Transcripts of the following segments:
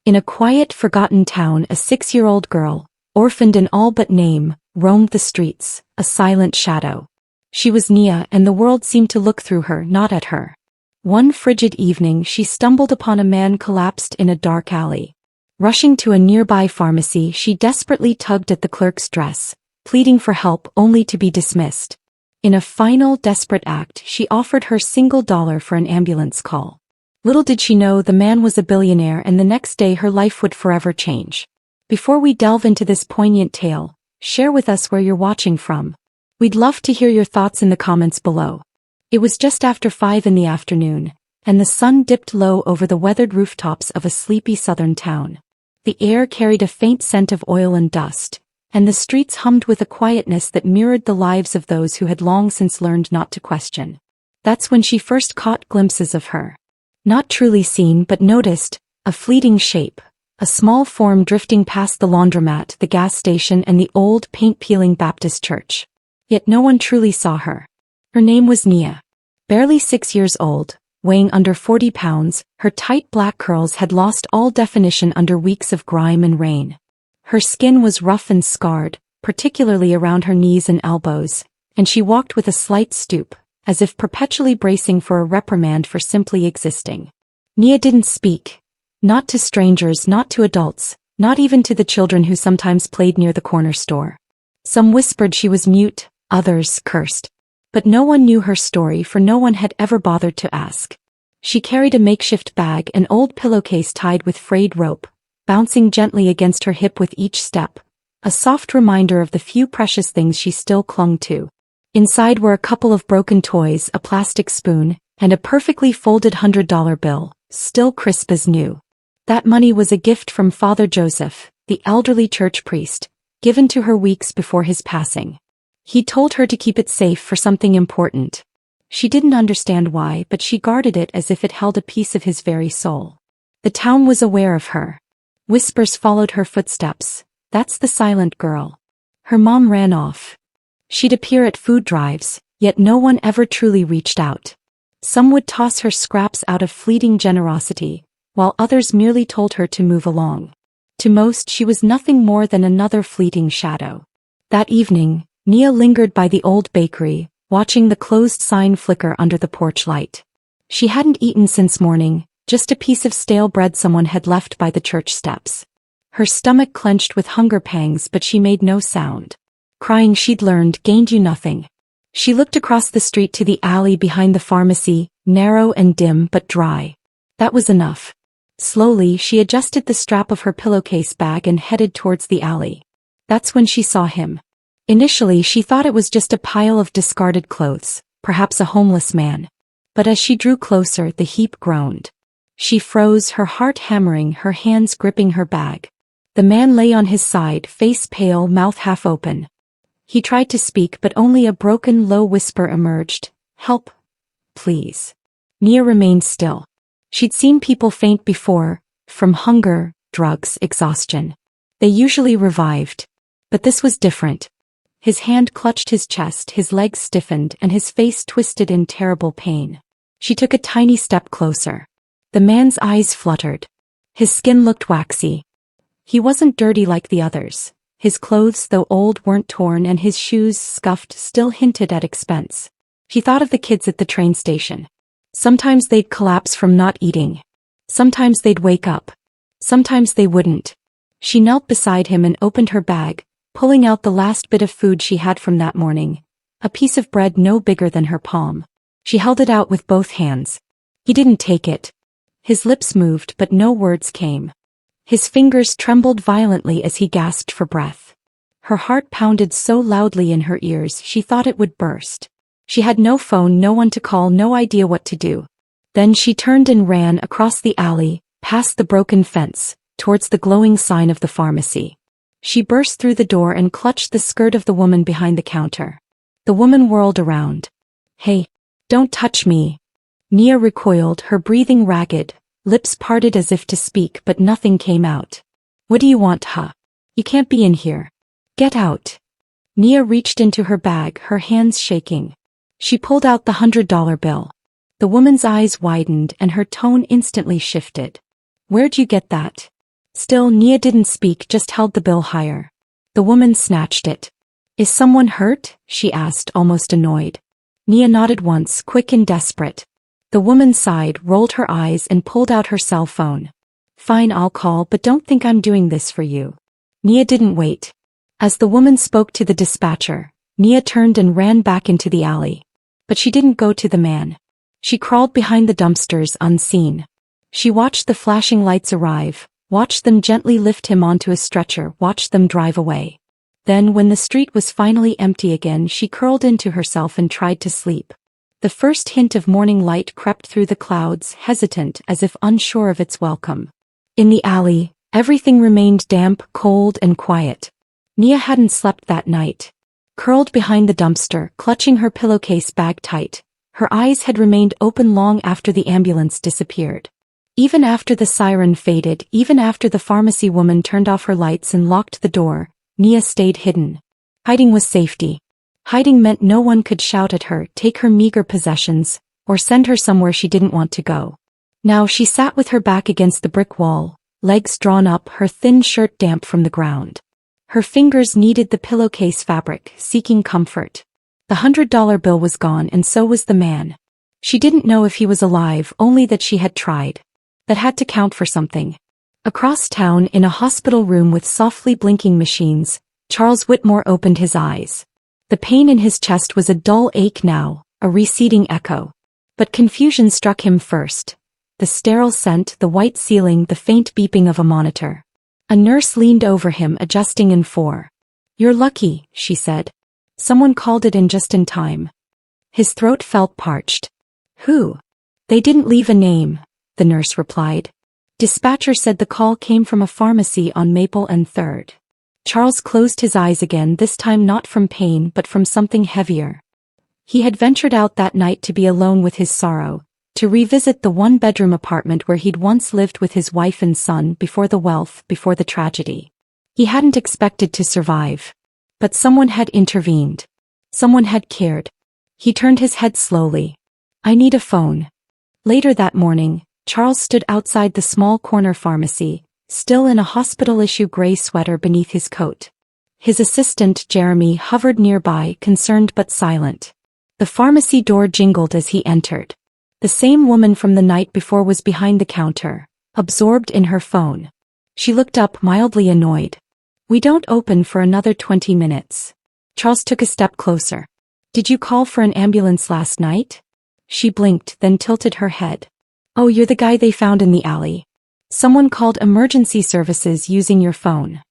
In a quiet, forgotten town, a 6-year-old girl, orphaned in all but name, roamed the streets, a silent shadow. She was Nia, and the world seemed to look through her, not at her. One frigid evening she stumbled upon a man collapsed in a dark alley. Rushing to a nearby pharmacy, she desperately tugged at the clerk's dress, pleading for help only to be dismissed. In a final, desperate act, she offered her $1 for an ambulance call. Little did she know the man was a billionaire, and the next day her life would forever change. Before we delve into this poignant tale, share with us where you're watching from. We'd love to hear your thoughts in the comments below. It was just after 5 in the afternoon, and the sun dipped low over the weathered rooftops of a sleepy southern town. The air carried a faint scent of oil and dust, and the streets hummed with a quietness that mirrored the lives of those who had long since learned not to question. That's when she first caught glimpses of her. Not truly seen but noticed, a fleeting shape, a small form drifting past the laundromat, the gas station, and the old paint-peeling Baptist church. Yet no one truly saw her. Her name was Nia. Barely 6 years old, weighing under 40 pounds, her tight black curls had lost all definition under weeks of grime and rain. Her skin was rough and scarred, particularly around her knees and elbows, and she walked with a slight stoop, as if perpetually bracing for a reprimand for simply existing. Nia didn't speak. Not to strangers, not to adults, not even to the children who sometimes played near the corner store. Some whispered she was mute, others cursed. But no one knew her story, for no one had ever bothered to ask. She carried a makeshift bag, an old pillowcase tied with frayed rope, bouncing gently against her hip with each step, a soft reminder of the few precious things she still clung to. Inside were a couple of broken toys, a plastic spoon, and a perfectly folded $100 bill, still crisp as new. That money was a gift from Father Joseph, the elderly church priest, given to her weeks before his passing. He told her to keep it safe for something important. She didn't understand why, but she guarded it as if it held a piece of his very soul. The town was aware of her. Whispers followed her footsteps. That's the silent girl. Her mom ran off. She'd appear at food drives, yet no one ever truly reached out. Some would toss her scraps out of fleeting generosity, while others merely told her to move along. To most, she was nothing more than another fleeting shadow. That evening, Nia lingered by the old bakery, watching the closed sign flicker under the porch light. She hadn't eaten since morning, just a piece of stale bread someone had left by the church steps. Her stomach clenched with hunger pangs, but she made no sound. Crying, she'd learned, gained you nothing. She looked across the street to the alley behind the pharmacy, narrow and dim but dry. That was enough. Slowly, she adjusted the strap of her pillowcase bag and headed towards the alley. That's when she saw him. Initially, she thought it was just a pile of discarded clothes, perhaps a homeless man. But as she drew closer, the heap groaned. She froze, her heart hammering, her hands gripping her bag. The man lay on his side, face pale, mouth half open. He tried to speak, but only a broken, low whisper emerged. "Help, please." Nia remained still. She'd seen people faint before, from hunger, drugs, exhaustion. They usually revived. But this was different. His hand clutched his chest, his legs stiffened, and his face twisted in terrible pain. She took a tiny step closer. The man's eyes fluttered. His skin looked waxy. He wasn't dirty like the others. His clothes, though old, weren't torn, and his shoes, scuffed, still hinted at expense. She thought of the kids at the train station. Sometimes they'd collapse from not eating. Sometimes they'd wake up. Sometimes they wouldn't. She knelt beside him and opened her bag, pulling out the last bit of food she had from that morning, a piece of bread no bigger than her palm. She held it out with both hands. He didn't take it. His lips moved, but no words came. His fingers trembled violently as he gasped for breath. Her heart pounded so loudly in her ears she thought it would burst. She had no phone, no one to call, no idea what to do. Then she turned and ran across the alley, past the broken fence, towards the glowing sign of the pharmacy. She burst through the door and clutched the skirt of the woman behind the counter. The woman whirled around. "Hey, don't touch me." Nia recoiled, her breathing ragged, lips parted as if to speak, but nothing came out. "What do you want, huh? You can't be in here. Get out." Nia reached into her bag, her hands shaking. She pulled out the $100 bill. The woman's eyes widened and her tone instantly shifted. "Where'd you get that?" Still, Nia didn't speak, just held the bill higher. The woman snatched it. Is someone hurt? She asked, almost annoyed. Nia nodded once, quick and desperate. The woman sighed, rolled her eyes and pulled out her cell phone. Fine, I'll call, but don't think I'm doing this for you. Nia didn't wait. As the woman spoke to the dispatcher, Nia turned and ran back into the alley. But she didn't go to the man. She crawled behind the dumpsters unseen. She watched the flashing lights arrive, watched them gently lift him onto a stretcher, watched them drive away. Then, when the street was finally empty again, she curled into herself and tried to sleep. The first hint of morning light crept through the clouds, hesitant as if unsure of its welcome. In the alley, everything remained damp, cold, and quiet. Nia hadn't slept that night. Curled behind the dumpster, clutching her pillowcase bag tight, her eyes had remained open long after the ambulance disappeared. Even after the siren faded, even after the pharmacy woman turned off her lights and locked the door, Nia stayed hidden. Hiding was safety. Hiding meant no one could shout at her, take her meager possessions, or send her somewhere she didn't want to go. Now she sat with her back against the brick wall, legs drawn up, her thin shirt damp from the ground. Her fingers kneaded the pillowcase fabric, seeking comfort. The $100 bill was gone, and so was the man. She didn't know if he was alive, only that she had tried. That had to count for something. Across town, in a hospital room with softly blinking machines, Charles Whitmore opened his eyes. The pain in his chest was a dull ache now, a receding echo. But confusion struck him first. The sterile scent, the white ceiling, the faint beeping of a monitor. A nurse leaned over him, adjusting in 4. You're lucky, she said. Someone called it in just in time. His throat felt parched. Who? They didn't leave a name, the nurse replied. Dispatcher said the call came from a pharmacy on Maple and 3rd. Charles closed his eyes again, this time not from pain but from something heavier. He had ventured out that night to be alone with his sorrow, to revisit the one-bedroom apartment where he'd once lived with his wife and son before the wealth, before the tragedy. He hadn't expected to survive. But someone had intervened. Someone had cared. He turned his head slowly. I need a phone. Later that morning, Charles stood outside the small corner pharmacy, still in a hospital-issue gray sweater beneath his coat. His assistant, Jeremy, hovered nearby, concerned but silent. The pharmacy door jingled as he entered. The same woman from the night before was behind the counter, absorbed in her phone. She looked up, mildly annoyed. We don't open for another 20 minutes. Charles took a step closer. Did you call for an ambulance last night? She blinked, then tilted her head. Oh, you're the guy they found in the alley. Someone called emergency services using your phone.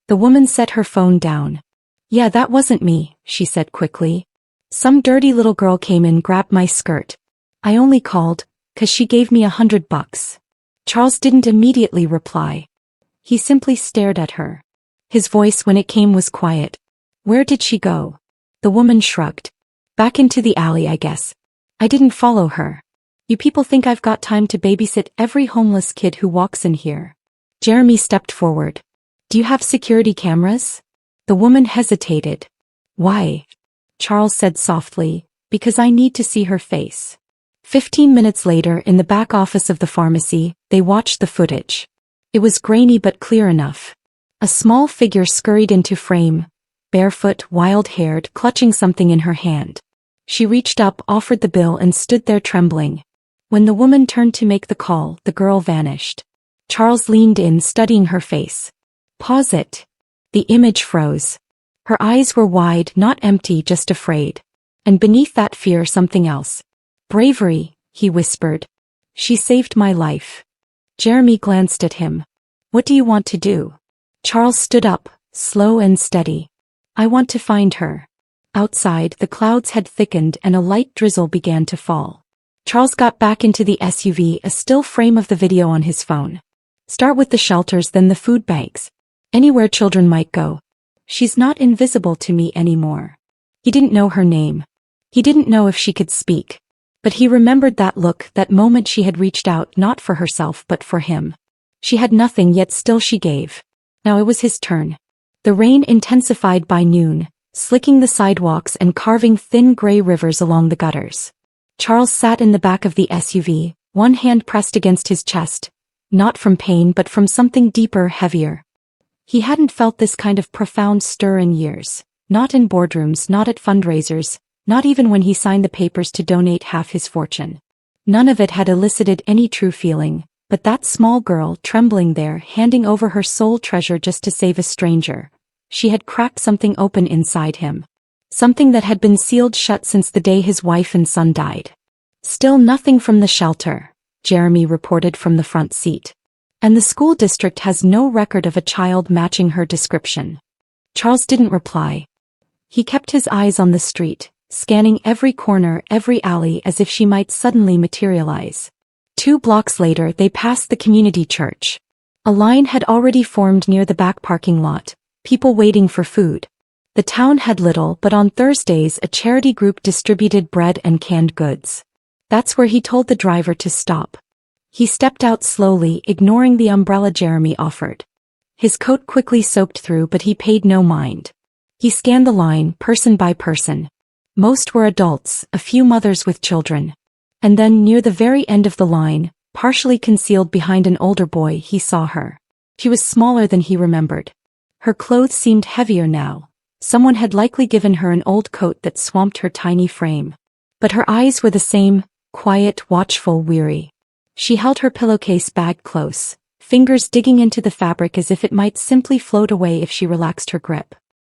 The woman set her phone down. Yeah, that wasn't me, she said quickly. Some dirty little girl came in, grabbed my skirt. I only called, 'cause she gave me $100. Charles didn't immediately reply. He simply stared at her. His voice, when it came, was quiet. Where did she go? The woman shrugged. Back into the alley, I guess. I didn't follow her. You people think I've got time to babysit every homeless kid who walks in here? Jeremy stepped forward. Do you have security cameras? The woman hesitated. Why? Charles said softly, because I need to see her face. 15 minutes later, in the back office of the pharmacy, they watched the footage. It was grainy but clear enough. A small figure scurried into frame, barefoot, wild-haired, clutching something in her hand. She reached up, offered the bill, and stood there trembling. When the woman turned to make the call, the girl vanished. Charles leaned in, studying her face. Pause it. The image froze. Her eyes were wide, not empty, just afraid. And beneath that fear, something else. Bravery, he whispered. She saved my life. Jeremy glanced at him. What do you want to do? Charles stood up, slow and steady. I want to find her. Outside, the clouds had thickened and a light drizzle began to fall. Charles got back into the SUV, a still frame of the video on his phone. Start with the shelters, then the food banks. Anywhere children might go. She's not invisible to me anymore. He didn't know her name. He didn't know if she could speak. But he remembered that look, that moment she had reached out, not for herself but for him. She had nothing, yet still she gave. Now it was his turn. The rain intensified by noon, slicking the sidewalks and carving thin gray rivers along the gutters. Charles sat in the back of the SUV, one hand pressed against his chest, Not from pain but from something deeper, heavier. He hadn't felt this kind of profound stir in years. Not in boardrooms, not at fundraisers, not even when he signed the papers to donate half his fortune. None of it had elicited any true feeling, but that small girl trembling there, handing over her sole treasure just to save a stranger. She had cracked something open inside him. Something that had been sealed shut since the day his wife and son died. Still nothing from the shelter, Jeremy reported from the front seat. And the school district has no record of a child matching her description. Charles didn't reply. He kept his eyes on the street, scanning every corner, every alley as if she might suddenly materialize. 2 blocks later they passed the community church. A line had already formed near the back parking lot, people waiting for food. The town had little, but on Thursdays a charity group distributed bread and canned goods. That's where he told the driver to stop. He stepped out slowly, ignoring the umbrella Jeremy offered. His coat quickly soaked through, but he paid no mind. He scanned the line, person by person. Most were adults, a few mothers with children. And then, near the very end of the line, partially concealed behind an older boy, he saw her. She was smaller than he remembered. Her clothes seemed heavier now. Someone had likely given her an old coat that swamped her tiny frame. But her eyes were the same, quiet, watchful, weary. She held her pillowcase bag close, fingers digging into the fabric as if it might simply float away if she relaxed her grip.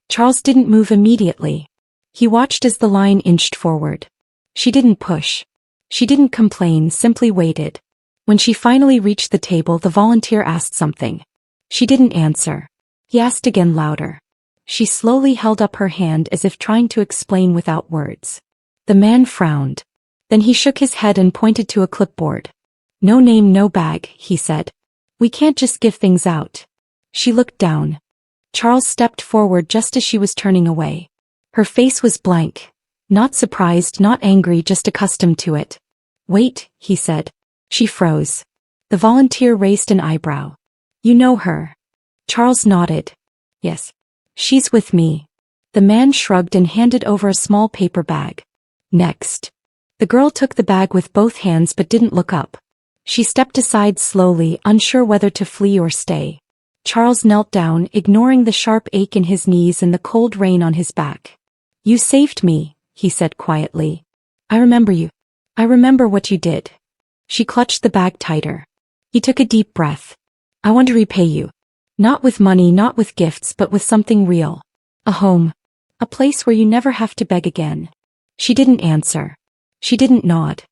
Charles didn't move immediately. He watched as the line inched forward. She didn't push. She didn't complain, simply waited. When she finally reached the table, the volunteer asked something. She didn't answer. He asked again, louder. She slowly held up her hand as if trying to explain without words. The man frowned. Then he shook his head and pointed to a clipboard. No name, no bag, he said. We can't just give things out. She looked down. Charles stepped forward just as she was turning away. Her face was blank. Not surprised, not angry, just accustomed to it. Wait, he said. She froze. The volunteer raised an eyebrow. You know her? Charles nodded. Yes. She's with me. The man shrugged and handed over a small paper bag. Next. The girl took the bag with both hands but didn't look up. She stepped aside slowly, unsure whether to flee or stay. Charles knelt down, ignoring the sharp ache in his knees and the cold rain on his back. You saved me, he said quietly. I remember you. I remember what you did. She clutched the bag tighter. He took a deep breath. I want to repay you. Not with money, not with gifts, but with something real. A home. A place where you never have to beg again. She didn't answer. She didn't nod.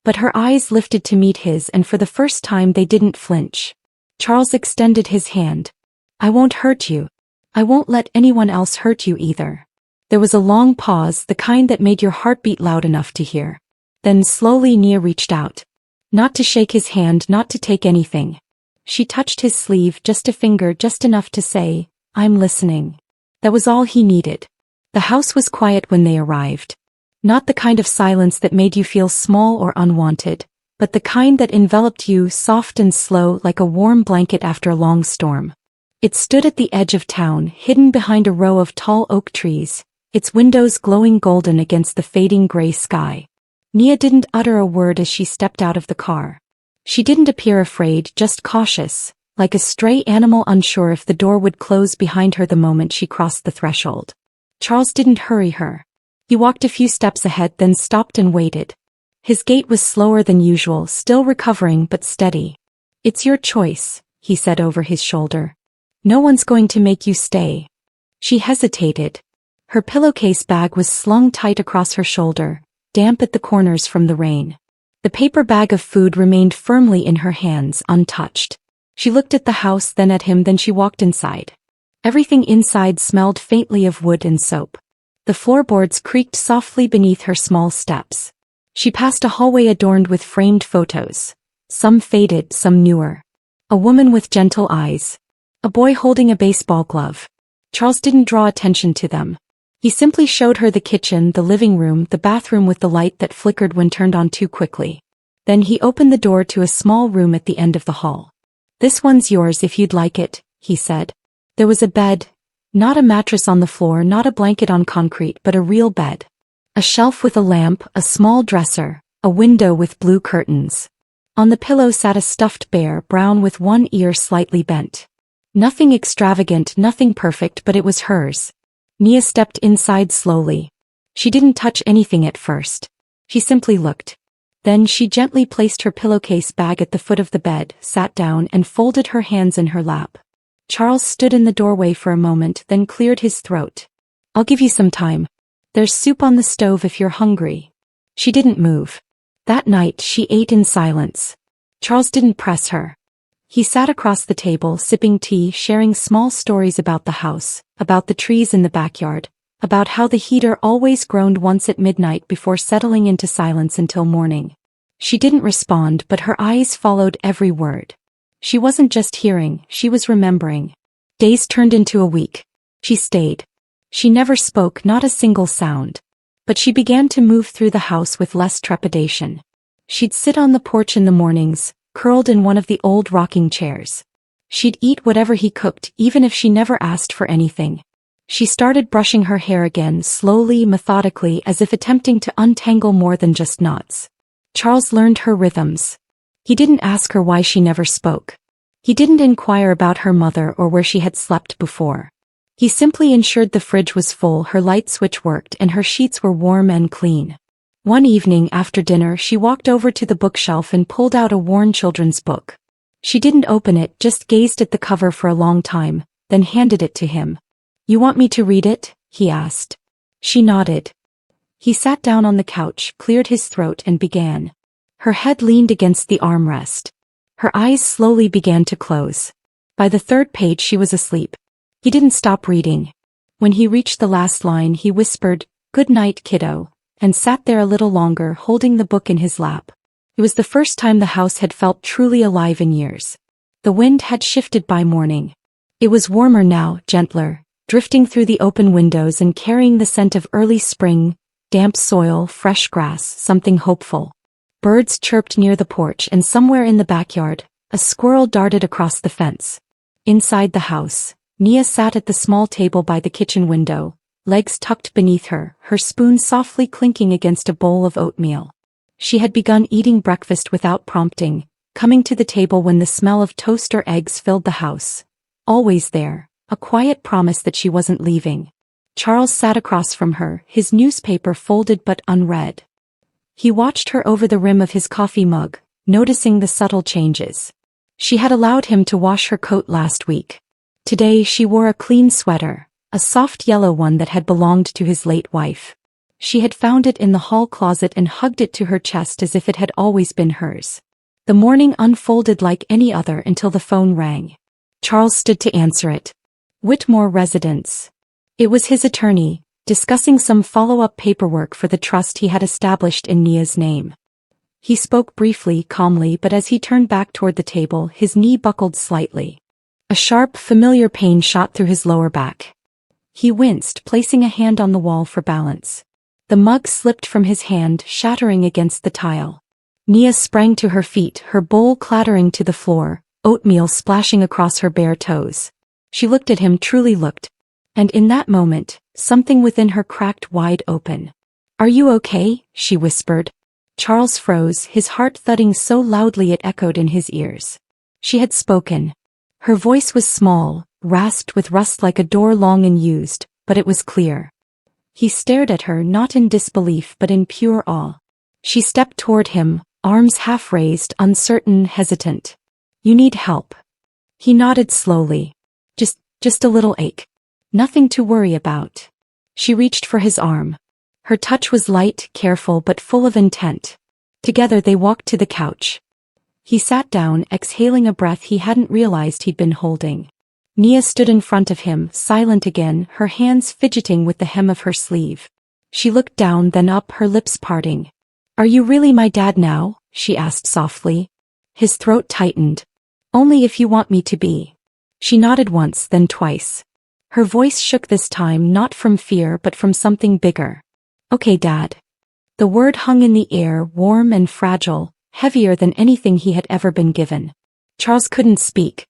But her eyes lifted to meet his, and for the first time they didn't flinch. Charles extended his hand. I won't hurt you. I won't let anyone else hurt you either. There was a long pause, the kind that made your heart beat loud enough to hear. Then slowly Nia reached out. Not to shake his hand, not to take anything. She touched his sleeve, just a finger, just enough to say, I'm listening. That was all he needed. The house was quiet when they arrived. Not the kind of silence that made you feel small or unwanted, but the kind that enveloped you, soft and slow, like a warm blanket after a long storm. It stood at the edge of town, hidden behind a row of tall oak trees, its windows glowing golden against the fading gray sky. Nia didn't utter a word as she stepped out of the car. She didn't appear afraid, just cautious, like a stray animal unsure if the door would close behind her the moment she crossed the threshold. Charles didn't hurry her. He walked a few steps ahead, then stopped and waited. His gait was slower than usual, still recovering but steady. It's your choice, he said over his shoulder. No one's going to make you stay. She hesitated. Her pillowcase bag was slung tight across her shoulder, damp at the corners from the rain. The paper bag of food remained firmly in her hands, untouched. She looked at the house, then at him, then she walked inside. Everything inside smelled faintly of wood and soap. The floorboards creaked softly beneath her small steps. She passed a hallway adorned with framed photos. Some faded, some newer. A woman with gentle eyes. A boy holding a baseball glove. Charles didn't draw attention to them. He simply showed her the kitchen, the living room, the bathroom with the light that flickered when turned on too quickly. Then he opened the door to a small room at the end of the hall. This one's yours if you'd like it, he said. There was a bed. Not a mattress on the floor, not a blanket on concrete, but a real bed. A shelf with a lamp, a small dresser, a window with blue curtains. On the pillow sat a stuffed bear, brown with one ear slightly bent. Nothing extravagant, nothing perfect, but it was hers. Nia stepped inside slowly. She didn't touch anything at first. She simply looked. Then she gently placed her pillowcase bag at the foot of the bed, sat down and folded her hands in her lap. Charles stood in the doorway for a moment, then cleared his throat. "I'll give you some time. There's soup on the stove if you're hungry." She didn't move. That night she ate in silence. Charles didn't press her. He sat across the table sipping tea, sharing small stories about the house, about the trees in the backyard, about how the heater always groaned once at midnight before settling into silence until morning. She didn't respond, but her eyes followed every word. She wasn't just hearing, she was remembering. Days turned into a week. She stayed. She never spoke, not a single sound. But she began to move through the house with less trepidation. She'd sit on the porch in the mornings, curled in one of the old rocking chairs. She'd eat whatever he cooked, even if she never asked for anything. She started brushing her hair again, slowly, methodically, as if attempting to untangle more than just knots. Charles learned her rhythms. He didn't ask her why she never spoke. He didn't inquire about her mother or where she had slept before. He simply ensured the fridge was full, her light switch worked, and her sheets were warm and clean. One evening after dinner she walked over to the bookshelf and pulled out a worn children's book. She didn't open it, just gazed at the cover for a long time, then handed it to him. "You want me to read it?" he asked. She nodded. He sat down on the couch, cleared his throat and began. Her head leaned against the armrest. Her eyes slowly began to close. By the third page she was asleep. He didn't stop reading. When he reached the last line he whispered, "Good night, kiddo," and sat there a little longer, holding the book in his lap. It was the first time the house had felt truly alive in years. The wind had shifted by morning. It was warmer now, gentler, drifting through the open windows and carrying the scent of early spring, damp soil, fresh grass, something hopeful. Birds chirped near the porch, and somewhere in the backyard, a squirrel darted across the fence. Inside the house, Nia sat at the small table by the kitchen window, legs tucked beneath her, her spoon softly clinking against a bowl of oatmeal. She had begun eating breakfast without prompting, coming to the table when the smell of toast or eggs filled the house. Always there, a quiet promise that she wasn't leaving. Charles sat across from her, his newspaper folded but unread. He watched her over the rim of his coffee mug, noticing the subtle changes. She had allowed him to wash her coat last week. Today she wore a clean sweater, a soft yellow one that had belonged to his late wife. She had found it in the hall closet and hugged it to her chest as if it had always been hers. The morning unfolded like any other until the phone rang. Charles stood to answer it. Whitmore Residence. It was his attorney, discussing some follow-up paperwork for the trust he had established in Nia's name. He spoke briefly, calmly, but as he turned back toward the table, his knee buckled slightly. A sharp, familiar pain shot through his lower back. He winced, placing a hand on the wall for balance. The mug slipped from his hand, shattering against the tile. Nia sprang to her feet, her bowl clattering to the floor, oatmeal splashing across her bare toes. She looked at him, truly looked. And in that moment, something within her cracked wide open. "Are you okay?" she whispered. Charles froze, his heart thudding so loudly it echoed in his ears. She had spoken. Her voice was small, rasped with rust like a door long unused, but it was clear. He stared at her, not in disbelief but in pure awe. She stepped toward him, arms half raised, uncertain, hesitant. "You need help." He nodded slowly. Just a little ache. Nothing to worry about." She reached for his arm. Her touch was light, careful, but full of intent. Together they walked to the couch. He sat down, exhaling a breath he hadn't realized he'd been holding. Nia stood in front of him, silent again, her hands fidgeting with the hem of her sleeve. She looked down, then up, her lips parting. "Are you really my dad now?" she asked softly. His throat tightened. "Only if you want me to be." She nodded once, then twice. Her voice shook this time, not from fear but from something bigger. "Okay, Dad." The word hung in the air, warm and fragile, heavier than anything he had ever been given. Charles couldn't speak.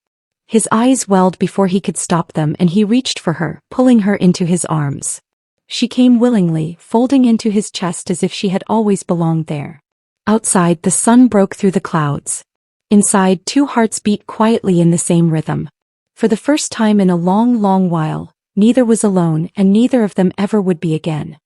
His eyes welled before he could stop them, and he reached for her, pulling her into his arms. She came willingly, folding into his chest as if she had always belonged there. Outside, the sun broke through the clouds. Inside, two hearts beat quietly in the same rhythm. For the first time in a long, long while, neither was alone and neither of them ever would be again.